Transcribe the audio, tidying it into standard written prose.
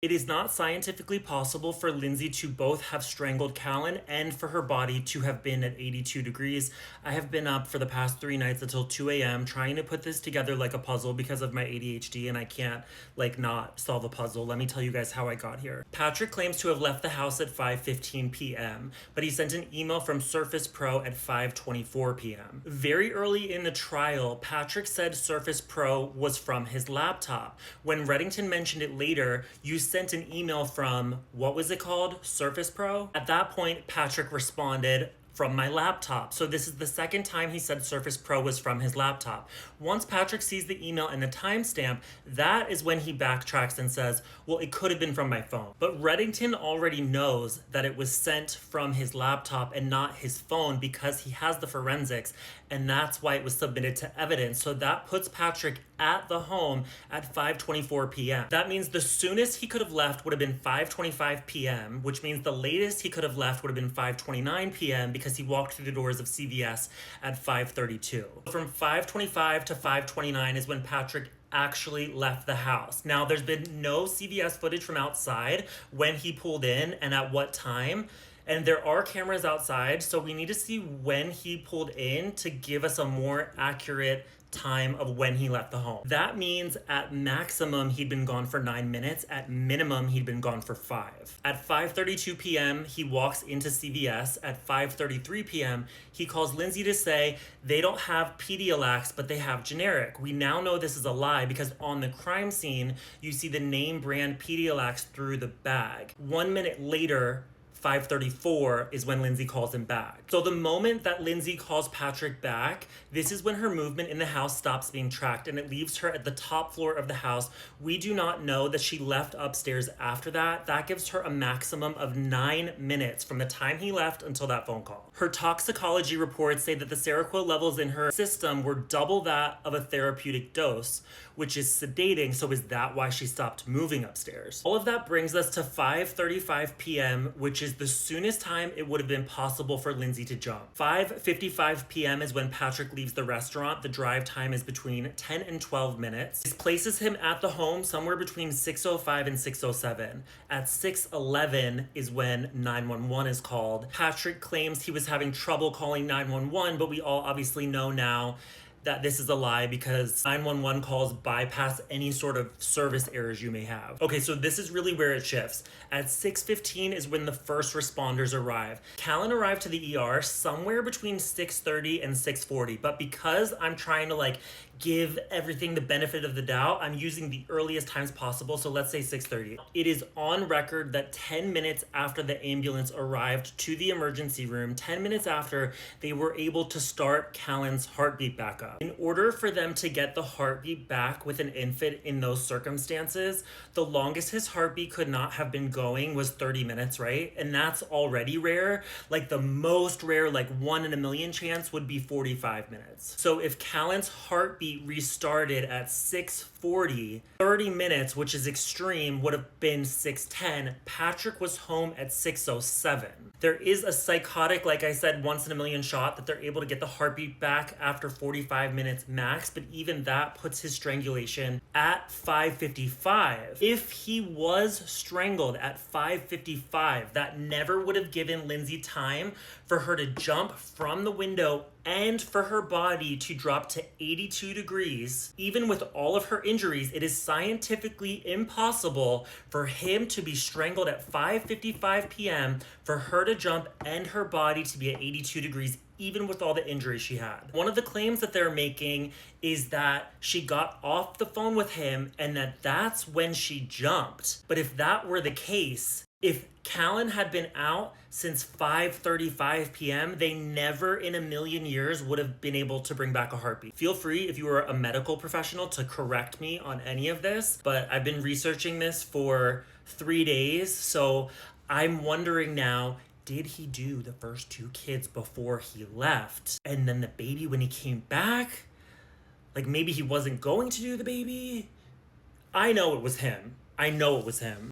It is not scientifically possible for Lindsay to both have strangled Callan and for her body to have been at 82 degrees. I have been up for the past 3 nights until 2 a.m. trying to put this together like a puzzle because of my ADHD and I can't not solve a puzzle. Let me tell you guys how I got here. Patrick claims to have left the house at 5:15 p.m., but he sent an email from Surface Pro at 5:24 p.m. Very early in the trial, Patrick said Surface Pro was from his laptop. When Reddington mentioned it later, you sent an email from, what was it called? Surface Pro? At that point, Patrick responded, from my laptop. So this is the second time he said Surface Pro was from his laptop. Once Patrick sees the email and the timestamp, that is when he backtracks and says, well, it could have been from my phone. But Reddington already knows that it was sent from his laptop and not his phone because he has the forensics, and that's why it was submitted to evidence. So that puts Patrick at the home at 5:24 p.m. That means the soonest he could have left would have been 5:25 p.m., which means the latest he could have left would have been 5:29 p.m. because he walked through the doors of CVS at 5:32. From 5:25 to 5:29 is when Patrick actually left the house. Now, there's been no CVS footage from outside when he pulled in and at what time. And there are cameras outside, so we need to see when he pulled in to give us a more accurate time of when he left the home. That means at maximum he'd been gone for 9 minutes, at minimum he'd been gone for 5. At 5:32 p.m. he walks into CVS. At 5:33 p.m. he calls Lindsay to say they don't have Pedialyte, but they have generic. We now know this is a lie because on the crime scene you see the name brand Pedialyte through the bag. 1 minute later, 5:34 is when Lindsay calls him back. So the moment that Lindsay calls Patrick back, this is when her movement in the house stops being tracked and it leaves her at the top floor of the house. We do not know that she left upstairs after that. That gives her a maximum of 9 minutes from the time he left until that phone call. Her toxicology reports say that the Seroquel levels in her system were double that of a therapeutic dose, which is sedating. So is that why she stopped moving upstairs? All of that brings us to 5:35 p.m., which is the soonest time it would have been possible for Lindsay to jump. 5:55 p.m. is when Patrick leaves the restaurant. The drive time is between 10 and 12 minutes. This places him at the home somewhere between 6:05 and 6:07. At 6:11 is when 911 is called. Patrick claims he was having trouble calling 911, but we all obviously know now that this is a lie because 911 calls bypass any sort of service errors you may have. Okay, so this is really where it shifts. At 6:15 is when the first responders arrive. Callan arrived to the ER somewhere between 6:30 and 6:40, but because I'm trying to give everything the benefit of the doubt, I'm using the earliest times possible, so let's say 6:30. It is on record that 10 minutes after the ambulance arrived to the emergency room, 10 minutes after, they were able to start Callan's heartbeat back up. In order for them to get the heartbeat back with an infant in those circumstances, the longest his heartbeat could not have been going was 30 minutes, right? And that's already rare. The most rare, 1 in a million chance would be 45 minutes. So if Callan's heartbeat restarted at 6:40, 30 minutes, which is extreme, would have been 6:10. Patrick was home at 6:07. There is a psychotic, like I said, once in a million shot that they're able to get the heartbeat back after 45 minutes max, but even that puts his strangulation at 5:55. If he was strangled at 5:55, that never would have given Lindsay time for her to jump from the window and for her body to drop to 82 degrees. Even with all of her injuries, it is scientifically impossible for him to be strangled at 5:55 p.m., for her to jump and her body to be at 82 degrees, even with all the injuries she had. One of the claims that they're making is that she got off the phone with him and that's when she jumped. But if that were the case, if Callan had been out since 5:35 p.m., they never in a million years would have been able to bring back a heartbeat. Feel free, if you are a medical professional, to correct me on any of this, but I've been researching this for 3 days, so I'm wondering now, did he do the first 2 kids before he left? And then the baby when he came back? Maybe he wasn't going to do the baby? I know it was him.